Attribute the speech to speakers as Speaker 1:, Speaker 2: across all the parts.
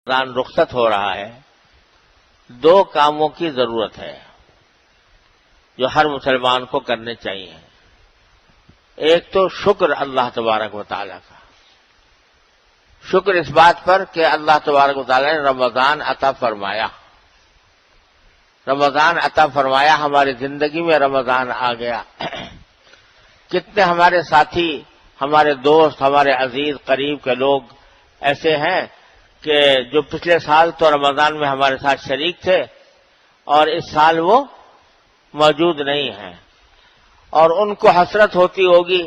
Speaker 1: رمضان رخصت ہو رہا ہے، دو کاموں کی ضرورت ہے جو ہر مسلمان کو کرنے چاہیے۔ ایک تو شکر اللہ تبارک و تعالیٰ کا، شکر اس بات پر کہ اللہ تبارک و تعالیٰ نے رمضان عطا فرمایا، رمضان عطا فرمایا، ہماری زندگی میں رمضان آ گیا۔ کتنے ہمارے ساتھی، ہمارے دوست، ہمارے عزیز قریب کے لوگ ایسے ہیں کہ جو پچھلے سال تو رمضان میں ہمارے ساتھ شریک تھے اور اس سال وہ موجود نہیں ہیں، اور ان کو حسرت ہوتی ہوگی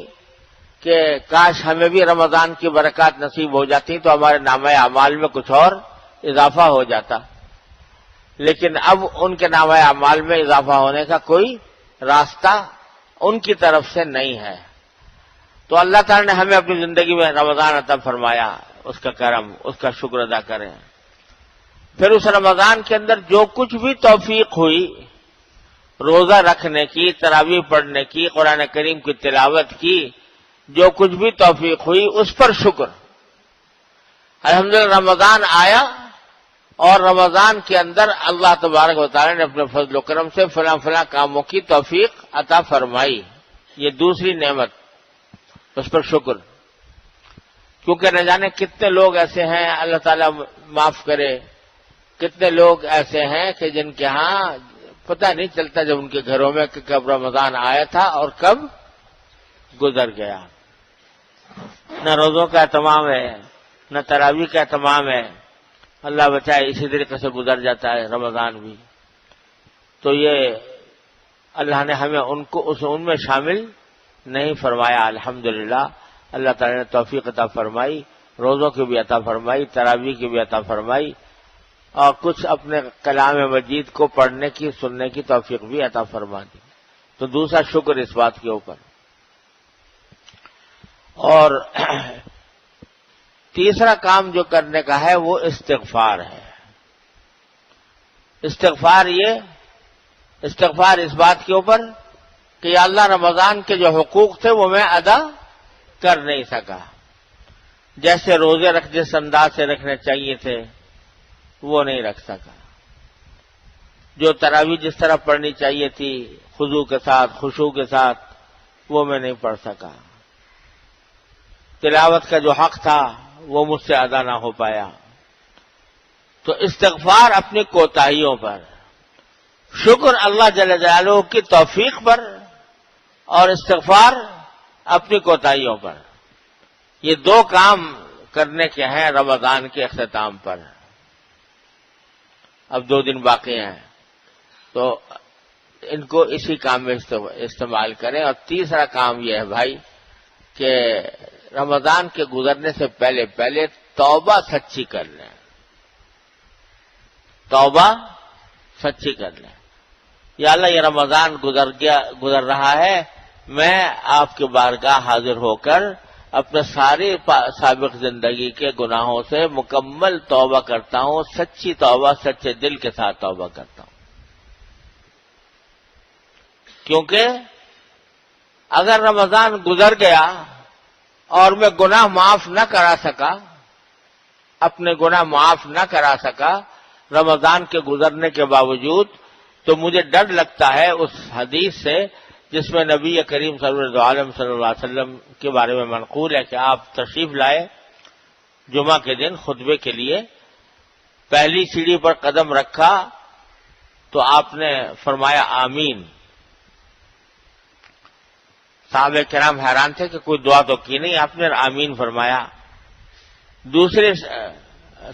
Speaker 1: کہ کاش ہمیں بھی رمضان کی برکات نصیب ہو جاتی تو ہمارے نامہ اعمال میں کچھ اور اضافہ ہو جاتا، لیکن اب ان کے نامہ اعمال میں اضافہ ہونے کا کوئی راستہ ان کی طرف سے نہیں ہے۔ تو اللہ تعالی نے ہمیں اپنی زندگی میں رمضان عطا فرمایا، اس کا کرم، اس کا شکر ادا کریں۔ پھر اس رمضان کے اندر جو کچھ بھی توفیق ہوئی، روزہ رکھنے کی، تراویح پڑھنے کی، قرآن کریم کی تلاوت کی، جو کچھ بھی توفیق ہوئی اس پر شکر۔ الحمدللہ رمضان آیا اور رمضان کے اندر اللہ تبارک و تعالی نے اپنے فضل و کرم سے فلاں فلاں کاموں کی توفیق عطا فرمائی، یہ دوسری نعمت، اس پر شکر۔ کیونکہ نہ جانے کتنے لوگ ایسے ہیں، اللہ تعالیٰ معاف کرے، کتنے لوگ ایسے ہیں کہ جن کے ہاں پتہ نہیں چلتا جب ان کے گھروں میں کہ کب رمضان آیا تھا اور کب گزر گیا۔ نہ روزوں کا اہتمام ہے، نہ تراویح کا اہتمام ہے، اللہ بچائے اسی طریقے سے گزر جاتا ہے رمضان بھی۔ تو یہ اللہ نے ہمیں ان میں شامل نہیں فرمایا۔ الحمدللہ اللہ تعالی نے توفیق عطا فرمائی، روزوں کی بھی عطا فرمائی، تراویح کی بھی عطا فرمائی، اور کچھ اپنے کلام مجید کو پڑھنے کی، سننے کی توفیق بھی عطا فرما دی۔ تو دوسرا شکر اس بات کے اوپر۔ اور تیسرا کام جو کرنے کا ہے وہ استغفار ہے۔ استغفار اس بات کے اوپر کہ یا اللہ رمضان کے جو حقوق تھے وہ میں ادا کر نہیں سکا، جیسے روزے جس انداز سے رکھنے چاہیے تھے وہ نہیں رکھ سکا، جو تراویح جس طرح پڑھنی چاہیے تھی خضوع کے ساتھ، خشوع کے ساتھ، وہ میں نہیں پڑھ سکا، تلاوت کا جو حق تھا وہ مجھ سے ادا نہ ہو پایا۔ تو استغفار اپنی کوتاہیوں پر، شکر اللہ جل جلالہ کی توفیق پر، اور استغفار اپنی کوتاہیوں پر، یہ دو کام کرنے کے ہیں رمضان کے اختتام پر۔ اب 2 دن باقی ہیں تو ان کو اسی کام میں استعمال کریں۔ اور تیسرا کام یہ ہے بھائی کہ رمضان کے گزرنے سے پہلے توبہ سچی کر لیں، توبہ سچی کر لیں۔ یا اللہ یہ رمضان گزر رہا ہے، میں آپ کے بارگاہ حاضر ہو کر اپنے سارے سابق زندگی کے گناہوں سے مکمل توبہ کرتا ہوں، سچی توبہ، سچے دل کے ساتھ توبہ کرتا ہوں۔ کیونکہ اگر رمضان گزر گیا اور میں گناہ معاف نہ کرا سکا، اپنے گناہ معاف نہ کرا سکا رمضان کے گزرنے کے باوجود، تو مجھے ڈر لگتا ہے اس حدیث سے جس میں نبی کریم صلی اللہ علیہ وسلم کے بارے میں منقول ہے کہ آپ تشریف لائے جمعہ کے دن خطبے کے لیے، پہلی سیڑھی پر قدم رکھا تو آپ نے فرمایا آمین۔ صحابہ کرام حیران تھے کہ کوئی دعا تو کی نہیں، آپ نے آمین فرمایا۔ دوسری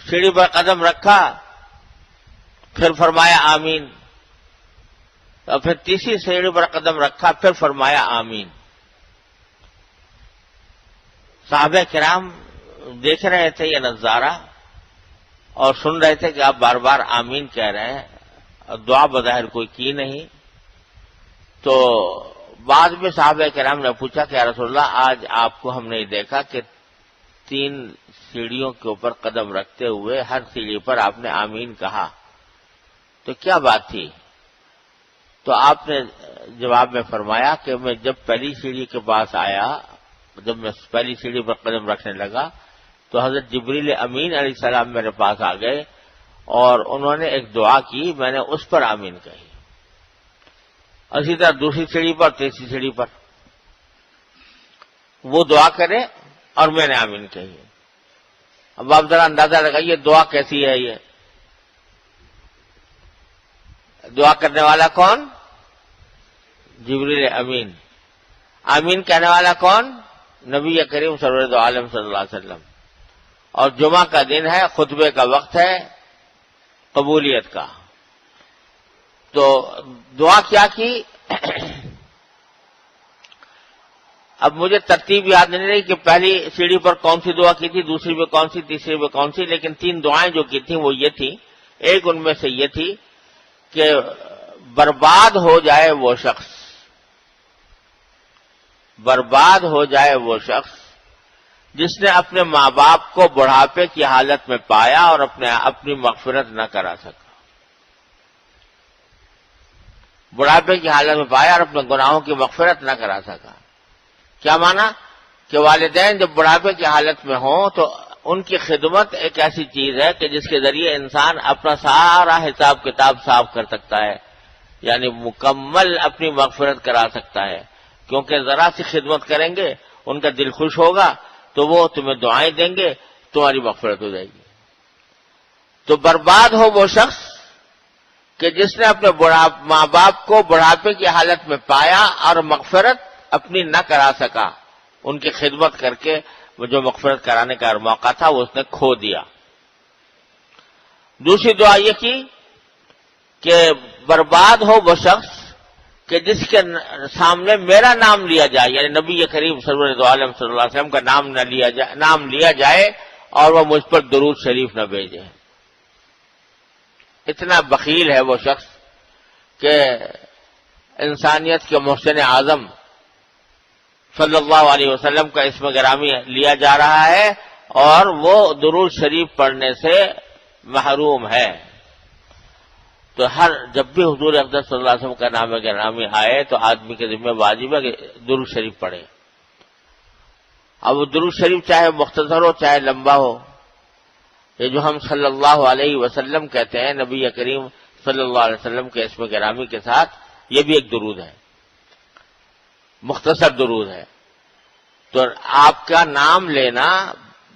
Speaker 1: سیڑھی پر قدم رکھا، پھر فرمایا آمین، اور پھر تیسری سیڑھی پر قدم رکھا، پھر فرمایا آمین۔ صحابہ کرام دیکھ رہے تھے یہ نظارہ اور سن رہے تھے کہ آپ بار بار آمین کہہ رہے ہیں، اور دعا بظاہر کوئی کی نہیں۔ تو بعد میں صحابہ کرام نے پوچھا کہ یا رسول اللہ آج آپ کو ہم نے دیکھا کہ 3 سیڑھیوں کے اوپر قدم رکھتے ہوئے ہر سیڑھی پر آپ نے آمین کہا، تو کیا بات تھی؟ تو آپ نے جواب میں فرمایا کہ میں جب پہلی سیڑھی کے پاس آیا، جب میں پہلی سیڑھی پر قدم رکھنے لگا تو حضرت جبریل امین علیہ السلام میرے پاس آ گئے اور انہوں نے ایک دعا کی، میں نے اس پر آمین کہی، اسی طرح دوسری سیڑھی پر، تیسری سیڑھی پر وہ دعا کرے اور میں نے آمین کہی۔ اب آپ ذرا اندازہ لگائیے دعا کیسی ہے۔ یہ دعا کرنے والا کون؟ جبریل امین۔ آمین کہنے والا کون؟ نبی کریم سرور دو عالم صلی اللہ علیہ وسلم۔ اور جمعہ کا دن ہے، خطبے کا وقت ہے قبولیت کا۔ تو دعا کیا کی؟ اب مجھے ترتیب یاد نہیں رہی کہ پہلی سیڑھی پر کون سی دعا کی تھی، دوسری پہ کون سی، تیسری پہ کون سی، لیکن 3 دعائیں جو کی تھیں وہ یہ تھیں۔ ایک ان میں سے یہ تھی کہ برباد ہو جائے وہ شخص، برباد ہو جائے وہ شخص جس نے اپنے ماں باپ کو بڑھاپے کی حالت میں پایا اور اپنی مغفرت نہ کرا سکا۔ بڑھاپے کی حالت میں پایا اور اپنے گناہوں کی مغفرت نہ کرا سکا۔ کیا مانا؟ کہ والدین جب بڑھاپے کی حالت میں ہوں تو ان کی خدمت ایک ایسی چیز ہے کہ جس کے ذریعے انسان اپنا سارا حساب کتاب صاف کر سکتا ہے، یعنی مکمل اپنی مغفرت کرا سکتا ہے، کیونکہ ذرا سی خدمت کریں گے ان کا دل خوش ہوگا تو وہ تمہیں دعائیں دیں گے، تمہاری مغفرت ہو جائے گی۔ تو برباد ہو وہ شخص کہ جس نے اپنے ماں باپ کو بڑھاپے کی حالت میں پایا اور مغفرت اپنی نہ کرا سکا، ان کی خدمت کر کے وہ جو مغفرت کرانے کا موقع تھا وہ اس نے کھو دیا۔ دوسری دعا یہ کی کہ برباد ہو وہ شخص کہ جس کے سامنے میرا نام لیا جائے، یعنی نبی کریم سرور دو عالم صلی اللہ علیہ وسلم کا نام لیا جائے اور وہ مجھ پر درود شریف نہ بھیجے۔ اتنا بخیل ہے وہ شخص کہ انسانیت کے محسن اعظم صلی اللہ علیہ وسلم کا اسم گرامی لیا جا رہا ہے اور وہ درود شریف پڑھنے سے محروم ہے۔ تو جب بھی حضور اقدس صلی اللہ علیہ وسلم کا نام گرامی آئے تو آدمی کے ذمہ واجب ہے کہ درود شریف پڑھے۔ اب وہ درود شریف چاہے مختصر ہو چاہے لمبا ہو، یہ جو ہم صلی اللہ علیہ وسلم کہتے ہیں نبی کریم صلی اللہ علیہ وسلم کے اسم گرامی کے ساتھ، یہ بھی ایک درود ہے، مختصر درود ہے۔ تو آپ کا نام لینا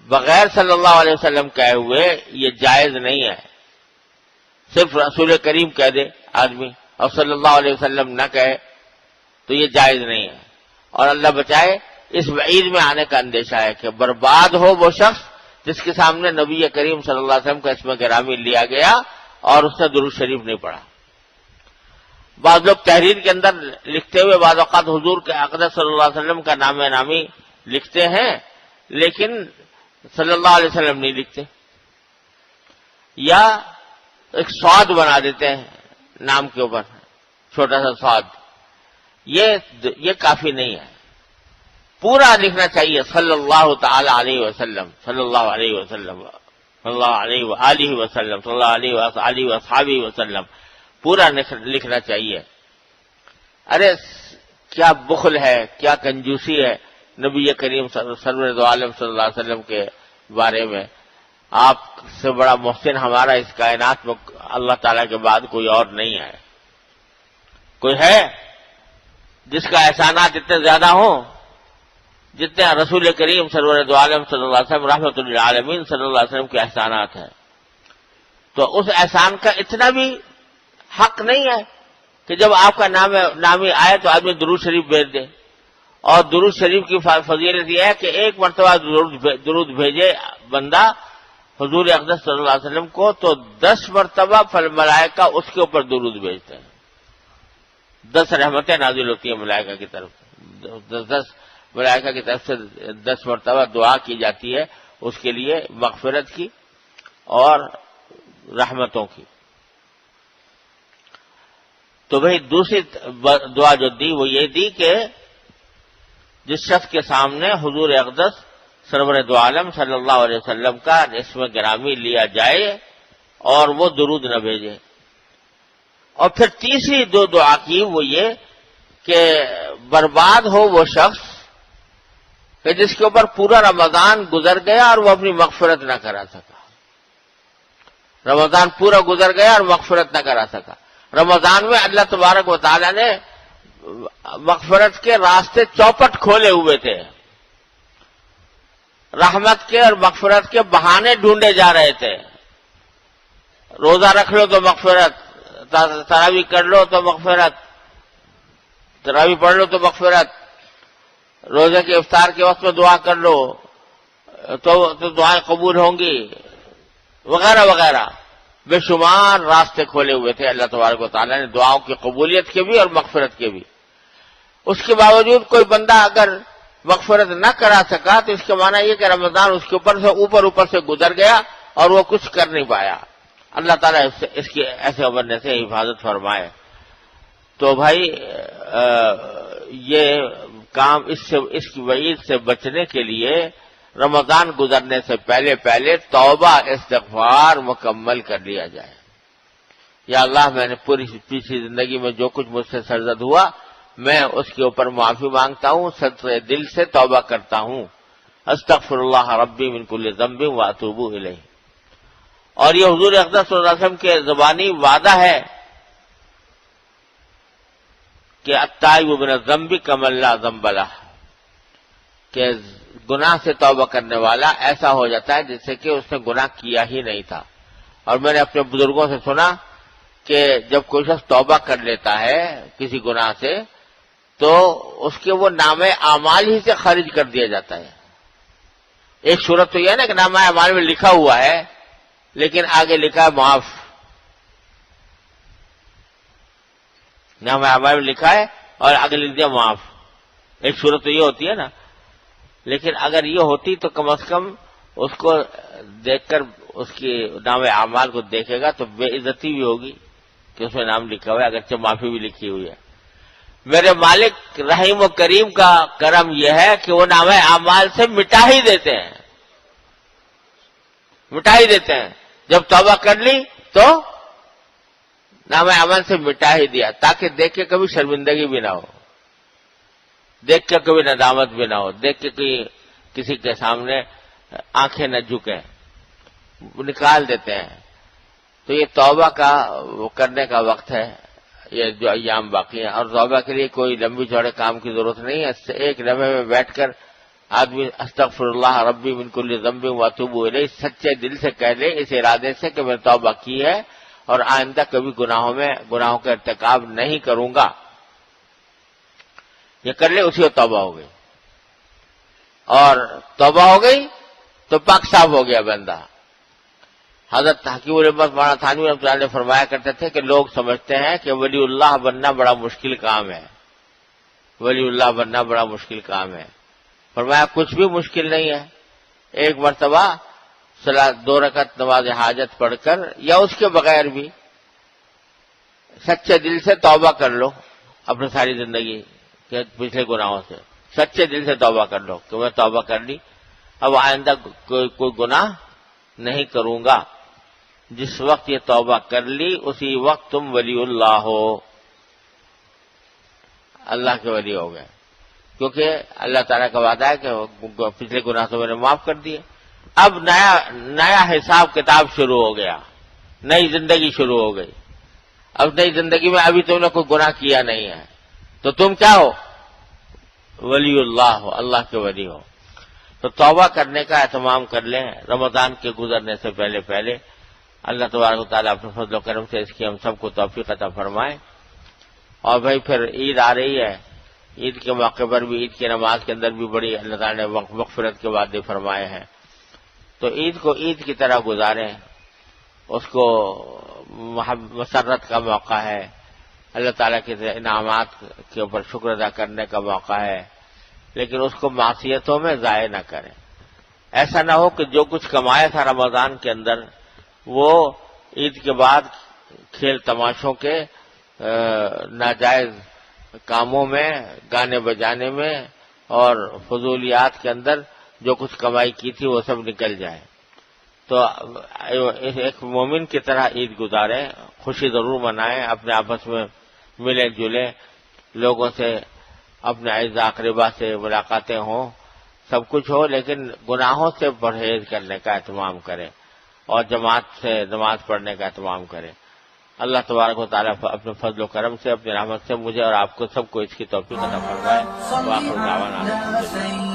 Speaker 1: بغیر صلی اللہ علیہ وسلم کہے ہوئے یہ جائز نہیں ہے۔ صرف رسول کریم کہہ دے آدمی اور صلی اللہ علیہ وسلم نہ کہے تو یہ جائز نہیں ہے، اور اللہ بچائے اس وعید میں آنے کا اندیشہ ہے کہ برباد ہو وہ شخص جس کے سامنے نبی کریم صلی اللہ علیہ وسلم کا اسم گرامی لیا گیا اور اس نے درود شریف نہیں پڑھا۔ بعض لوگ تحریر کے اندر لکھتے ہوئے بعض اوقات حضور کے اقدس صلی اللہ علیہ وسلم کا نام نامی لکھتے ہیں لیکن صلی اللہ علیہ وسلم نہیں لکھتے، یا ایک سواد بنا دیتے ہیں نام کے اوپر، چھوٹا سا سواد۔ یہ کافی نہیں ہے، پورا لکھنا چاہیے صلی اللہ تعالی علیہ وسلم، صلی اللہ علیہ وسلم، صلی اللہ علیہ وآلہ وسلم، صلی اللہ علیہ وآلہ وصحبہ وسلم، پورا لکھنا چاہیے۔ ارے کیا بخل ہے، کیا کنجوسی ہے نبی کریم سرور دو عالم صلی اللہ علیہ وسلم کے بارے میں۔ آپ سے بڑا محسن ہمارا اس کائنات میں اللہ تعالیٰ کے بعد کوئی اور نہیں ہے۔ کوئی ہے جس کا احسانات اتنے زیادہ ہوں جتنے رسول کریم سرور دو عالم صلی اللہ علیہ وسلم رحمۃ للعالمین صلی اللہ علیہ وسلم کے احسانات ہیں؟ تو اس احسان کا اتنا بھی حق نہیں ہے کہ جب آپ کا نامی آئے تو آدمی درود شریف بھیج دے۔ اور درود شریف کی فضیلت یہ ہے کہ ایک مرتبہ درود بھیجے بندہ حضور اقدس صلی اللہ علیہ وسلم کو تو 10 مرتبہ ملائکہ اس کے اوپر درود بھیجتے ہیں، 10 رحمتیں نازل ہوتی ہیں ملائکہ کی طرف، 10 ملائکہ کی طرف سے 10 مرتبہ دعا کی جاتی ہے اس کے لیے مغفرت کی اور رحمتوں کی۔ تو بھئی دوسری دعا جو دی وہ یہ دی کہ جس شخص کے سامنے حضور اقدس سرور دو عالم صلی اللہ علیہ وسلم کا اسم گرامی لیا جائے اور وہ درود نہ بھیجے۔ اور پھر تیسری دعا کی وہ یہ کہ برباد ہو وہ شخص کہ جس کے اوپر پورا رمضان گزر گیا اور وہ اپنی مغفرت نہ کرا سکا. رمضان پورا گزر گیا اور مغفرت نہ کرا سکا. رمضان میں اللہ تبارک و تعالیٰ نے مغفرت کے راستے چوپٹ کھولے ہوئے تھے. رحمت کے اور مغفرت کے بہانے ڈھونڈے جا رہے تھے. روزہ رکھ لو تو مغفرت، تراویح کر لو تو مغفرت، تراویح پڑھ لو تو مغفرت، روزے کے افطار کے وقت میں دعا کر لو تو دعائیں قبول ہوں گی، وغیرہ وغیرہ. بے شمار راستے کھولے ہوئے تھے اللہ تبارک و تعالیٰ نے دعاؤں کی قبولیت کے بھی اور مغفرت کے بھی. اس کے باوجود کوئی بندہ اگر مغفرت نہ کرا سکا تو اس کا معنی یہ کہ رمضان اس کے اوپر سے گزر گیا اور وہ کچھ کر نہیں پایا. اللہ تعالیٰ اس کی ایسے بننے سے حفاظت فرمائے. تو بھائی یہ کام اس کی وعید سے بچنے کے لیے رمضان گزرنے سے پہلے توبہ استغفار مکمل کر لیا جائے. یا اللہ میں نے پوری پیچھلی زندگی میں جو کچھ مجھ سے سرزد ہوا میں اس کے اوپر معافی مانگتا ہوں، سچے دل سے توبہ کرتا ہوں. استغفر اللہ ربی من کل ذنب واتوب الیہ. اور یہ حضور اقدس صلی اللہ علیہ وسلم کے زبانی وعدہ ہے کہ التائب من الذنب کمن لا ذنب لہ، کہ گناہ سے توبہ کرنے والا ایسا ہو جاتا ہے جیسے کہ اس نے گناہ کیا ہی نہیں تھا. اور میں نے اپنے بزرگوں سے سنا کہ جب کوئی شخص توبہ کر لیتا ہے کسی گناہ سے تو اس کے وہ نام اعمال ہی سے خارج کر دیا جاتا ہے. ایک صورت تو یہ ہے نا کہ نام اعمال میں لکھا ہوا ہے لیکن آگے لکھا ہے معاف. نام اعمال میں لکھا ہے اور آگے لکھ دیا معاف. ایک صورت تو یہ ہوتی ہے نا. لیکن اگر یہ ہوتی تو کم از کم اس کو دیکھ کر اس کی نام اعمال کو دیکھے گا تو بے عزتی بھی ہوگی کہ اس میں نام لکھا ہوا ہے اگرچہ معافی بھی لکھی ہوئی ہے. میرے مالک رحیم و کریم کا کرم یہ ہے کہ وہ نام اعمال سے مٹا ہی دیتے ہیں. جب توبہ کر لی تو نام اعمال سے مٹا ہی دیا تاکہ دیکھ کے کبھی شرمندگی بھی نہ ہو، دیکھ کے کبھی ندامت بھی نہ ہو، دیکھ کے کسی کے سامنے آنکھیں نہ جھکیں، نکال دیتے ہیں. تو یہ توبہ کا کرنے کا وقت ہے، یہ جو ایام باقی ہیں. اور توبہ کے لیے کوئی لمبی چوڑے کام کی ضرورت نہیں ہے. ایک لمحے میں بیٹھ کر آدمی استغفر اللہ ربی من کل ذنب واتوب الیہ سچے دل سے کہہ لے اس ارادے سے کہ میں توبہ کی ہے اور آئندہ کبھی گناہوں کا ارتکاب نہیں کروں گا. یہ کر لے اسی کو توبہ ہو گئی. اور توبہ ہو گئی تو پاک صاف ہو گیا بندہ. حضرت حکیم الامت مولانا تھانوی رحمۃ اللہ علیہ فرمایا کرتے تھے کہ لوگ سمجھتے ہیں کہ ولی اللہ بننا بڑا مشکل کام ہے، ولی اللہ بننا بڑا مشکل کام ہے. فرمایا کچھ بھی مشکل نہیں ہے. ایک مرتبہ 2 رکعت نماز حاجت پڑھ کر یا اس کے بغیر بھی سچے دل سے توبہ کر لو اپنی ساری زندگی کے پچھلے گناہوں سے. سچے دل سے توبہ کر لو کہ میں توبہ کر لی، اب آئندہ کوئی گناہ نہیں کروں گا. جس وقت یہ توبہ کر لی اسی وقت تم ولی اللہ ہو، اللہ کے ولی ہو گئے. کیونکہ اللہ تعالیٰ کا وعدہ ہے کہ پچھلے گناہ تو میں نے معاف کر دیے. اب نیا حساب کتاب شروع ہو گیا، نئی زندگی شروع ہو گئی. اب نئی زندگی میں ابھی تم نے کوئی گناہ کیا نہیں ہے تو تم کیا ہو؟ ولی اللہ ہو، اللہ کے ولی ہو. تو توبہ کرنے کا اہتمام کر لیں رمضان کے گزرنے سے پہلے. اللہ تبارک و تعالیٰ اپنے فضل و کرم سے اس کی ہم سب کو توفیق عطا فرمائے. اور بھائی پھر عید آ رہی ہے، عید کے موقع پر بھی عید کی نماز کے اندر بھی بڑی اللہ تعالیٰ نے مغفرت کے وعدے فرمائے ہیں. تو عید کو عید کی طرح گزاریں، اس کو مسرت کا موقع ہے، اللہ تعالیٰ کے انعامات کے اوپر شکر ادا کرنے کا موقع ہے، لیکن اس کو معصیتوں میں ضائع نہ کریں. ایسا نہ ہو کہ جو کچھ کمایا تھا رمضان کے اندر وہ عید کے بعد کھیل تماشوں کے ناجائز کاموں میں، گانے بجانے میں اور فضولیات کے اندر جو کچھ کمائی کی تھی وہ سب نکل جائے. تو ایک مومن کی طرح عید گزاریں، خوشی ضرور منائیں، اپنے آپس میں ملیں جلیں، لوگوں سے اپنے اعزاء اقربا سے ملاقاتیں ہوں، سب کچھ ہو لیکن گناہوں سے پرہیز کرنے کا اہتمام کرے اور جماعت سے نماز پڑھنے کا اہتمام کرے. اللہ تبارک و تعالیٰ اپنے فضل و کرم سے اپنی رحمت سے مجھے اور آپ کو سب کو اس کی توفیق عطا فرمائے. وآخر دعوانا